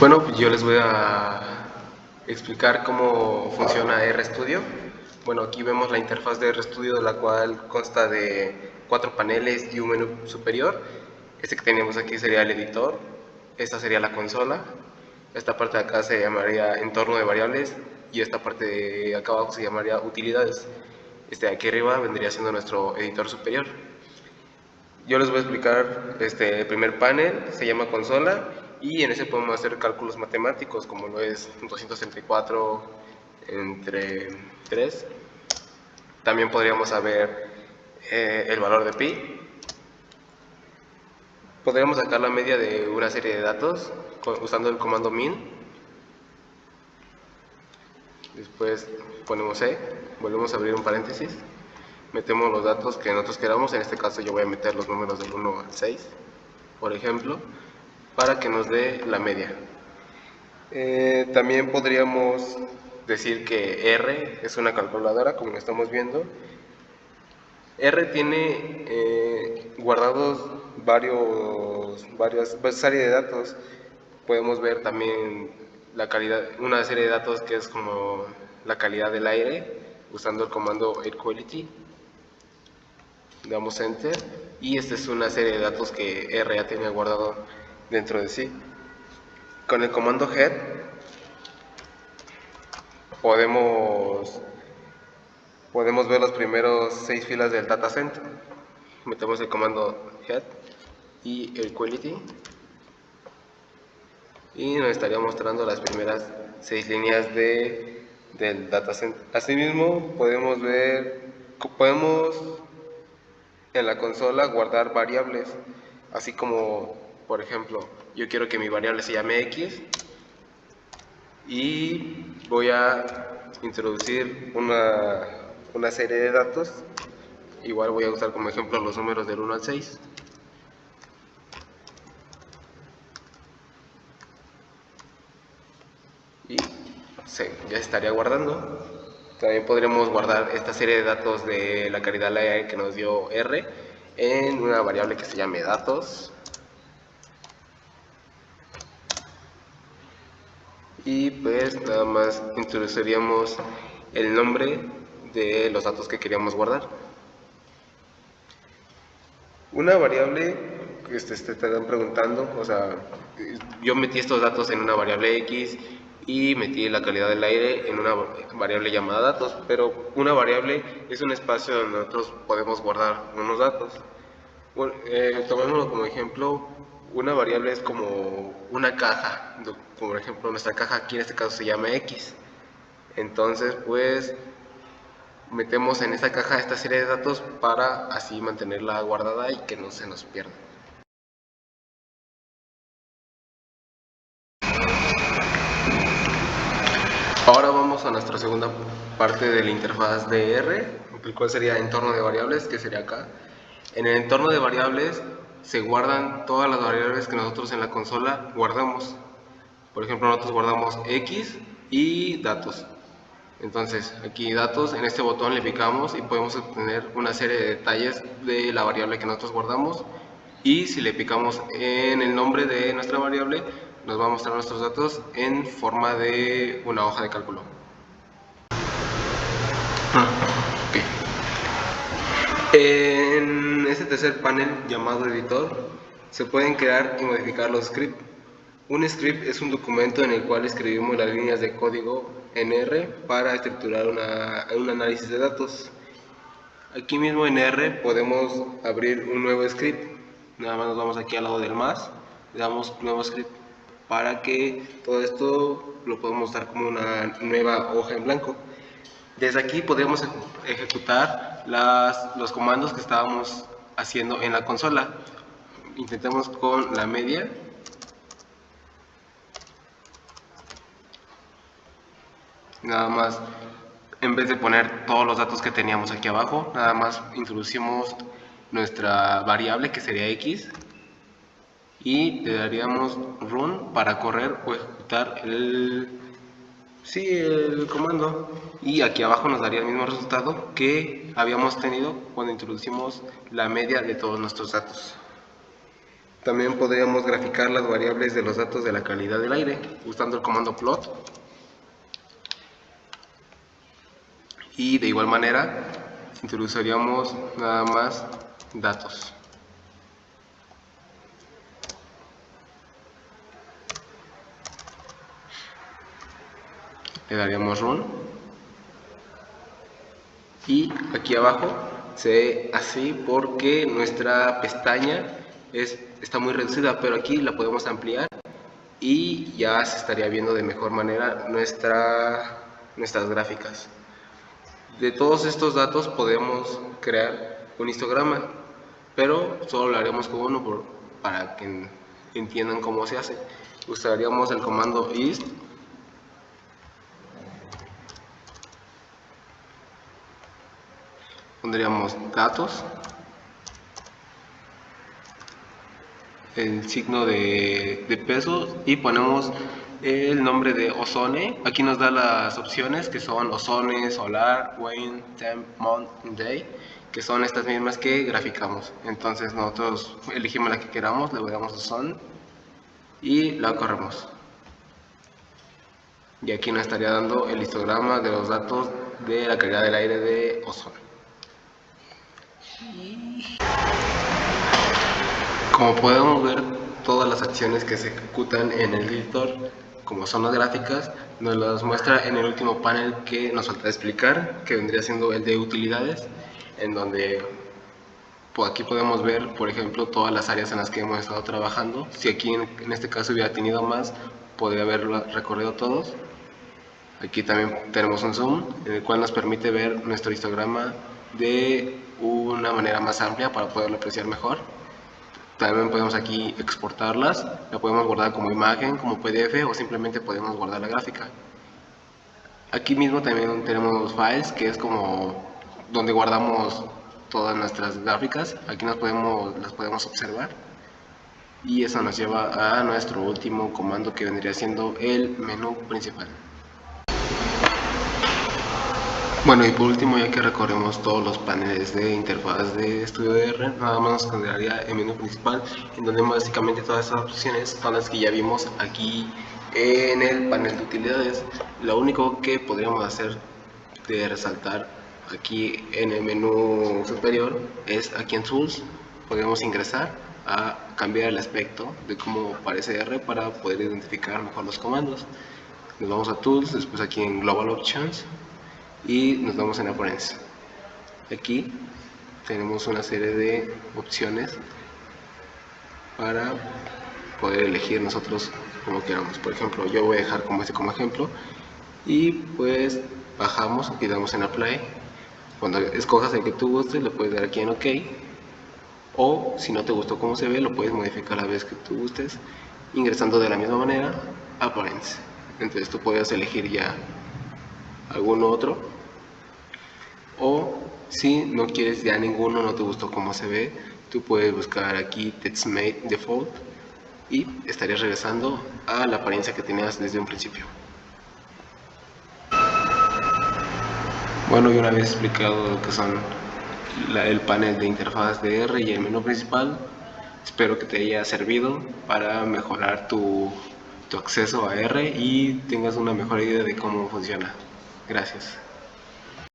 Bueno, pues yo les voy a explicar cómo funciona RStudio. Bueno, aquí vemos la interfaz de RStudio, de la cual consta de 4 paneles y un menú superior. Este que tenemos aquí sería el editor, esta sería la consola, esta parte de acá se llamaría entorno de variables y esta parte de acá abajo se llamaría utilidades. Este de aquí arriba vendría siendo nuestro editor superior. Yo les voy a explicar, el primer panel se llama consola y en ese podemos hacer cálculos matemáticos como lo es 234 entre 3. También podríamos saber el valor de pi. Podríamos sacar la media de una serie de datos usando el comando min. Después ponemos E, volvemos a abrir un paréntesis, metemos los datos que nosotros queramos. En este caso yo voy a meter los números del 1 al 6, por ejemplo, para que nos dé la media. También podríamos decir que R es una calculadora, como estamos viendo. R tiene guardados varias serie de datos. Podemos ver también la calidad, una serie de datos que es como la calidad del aire, usando el comando Air Quality. Damos Enter y esta es una serie de datos que R ya tiene guardado dentro de sí. Con el comando Head podemos ver los primeros 6 filas del dataset. Metemos el comando Head y el Quality y nos estaría mostrando las primeras 6 líneas del dataset. Asimismo podemos en la consola guardar variables, así como, por ejemplo, yo quiero que mi variable se llame X y voy a introducir una serie de datos. Igual voy a usar como ejemplo los números del 1 al 6. Y ya estaría guardando. También podremos guardar esta serie de datos de la calidad del aire que nos dio R en una variable que se llame datos. Y pues nada más introduciríamos el nombre de los datos que queríamos guardar. Una variable, te están preguntando, o sea, yo metí estos datos en una variable X y metí la calidad del aire en una variable llamada datos, pero una variable es un espacio donde nosotros podemos guardar unos datos. Bueno, tomémoslo como ejemplo, una variable es como una caja, como por ejemplo nuestra caja aquí en este caso se llama X. Entonces pues metemos en esta caja esta serie de datos para así mantenerla guardada y que no se nos pierda. Ahora vamos a nuestra segunda parte de la interfaz de R, el cual sería entorno de variables, que sería acá. En el entorno de variables se guardan todas las variables que nosotros en la consola guardamos. Por ejemplo, nosotros guardamos X y datos. Entonces, aquí datos, en este botón le picamos y podemos obtener una serie de detalles de la variable que nosotros guardamos. Y si le picamos en el nombre de nuestra variable, nos va a mostrar nuestros datos en forma de una hoja de cálculo. Okay. En este tercer panel llamado editor, se pueden crear y modificar los scripts. Un script es un documento en el cual escribimos las líneas de código en R para estructurar un análisis de datos. Aquí mismo en R podemos abrir un nuevo script. Nada más nos vamos aquí al lado del más, le damos nuevo script para que todo esto lo podamos dar como una nueva hoja en blanco. Desde aquí podemos ejecutar los comandos que estábamos haciendo en la consola. Intentemos con la media. Nada más, en vez de poner todos los datos que teníamos aquí abajo, nada más introducimos nuestra variable que sería X y le daríamos run para correr o ejecutar el comando, y aquí abajo nos daría el mismo resultado que habíamos tenido cuando introducimos la media de todos nuestros datos. También podríamos graficar las variables de los datos de la calidad del aire usando el comando plot. Y de igual manera introduciríamos nada más datos. Le daríamos run. Y aquí abajo se ve así porque nuestra pestaña está muy reducida, pero aquí la podemos ampliar y ya se estaría viendo de mejor manera nuestras gráficas. De todos estos datos podemos crear un histograma, pero solo lo haremos con uno para que entiendan cómo se hace. Usaríamos el comando ist. Pondríamos datos, el signo de peso y ponemos el nombre de ozone. Aquí nos da las opciones que son ozone, solar, wind, temp, month, day, que son estas mismas que graficamos. Entonces nosotros elegimos la que queramos, le damos ozone y la corremos. Y aquí nos estaría dando el histograma de los datos de la calidad del aire de ozono. Como podemos ver, todas las acciones que se ejecutan en el editor, como son las gráficas, nos las muestra en el último panel que nos falta explicar, que vendría siendo el de utilidades, en donde aquí podemos ver, por ejemplo, todas las áreas en las que hemos estado trabajando. Si aquí en este caso hubiera tenido más, podría haberlo recorrido todos. Aquí también tenemos un zoom, en el cual nos permite ver nuestro histograma de una manera más amplia para poderlo apreciar mejor. También podemos aquí exportarlas, la podemos guardar como imagen, como PDF o simplemente podemos guardar la gráfica. Aquí mismo también tenemos files, que es como donde guardamos todas nuestras gráficas. Aquí las podemos observar. Y eso nos lleva a nuestro último comando, que vendría siendo el menú principal. Bueno, y por último, ya que recorremos todos los paneles de interfaz de StudioDR, nada más nos quedaría el menú principal, en donde básicamente todas esas opciones son las que ya vimos aquí en el panel de utilidades. Lo único que podríamos hacer de resaltar aquí en el menú superior es aquí en Tools, podemos ingresar a cambiar el aspecto de cómo aparece R para poder identificar mejor los comandos. Nos vamos a Tools, después aquí en Global Options, y nos vamos en Appearance. Aquí tenemos una serie de opciones para poder elegir nosotros como queramos. Por ejemplo, yo voy a dejar como como ejemplo, y pues bajamos y damos en Apply. Cuando escojas el que tú gustes, le puedes dar aquí en OK, o si no te gustó cómo se ve, lo puedes modificar a la vez que tú gustes, ingresando de la misma manera Appearance. Entonces tú puedes elegir ya algún otro, o si no quieres ya ninguno, no te gustó cómo se ve, tú puedes buscar aquí TextMate Default y estarías regresando a la apariencia que tenías desde un principio. Bueno, y una vez explicado lo que son el panel de interfaz de R y el menú principal, espero que te haya servido para mejorar tu acceso a R y tengas una mejor idea de cómo funciona. Gracias.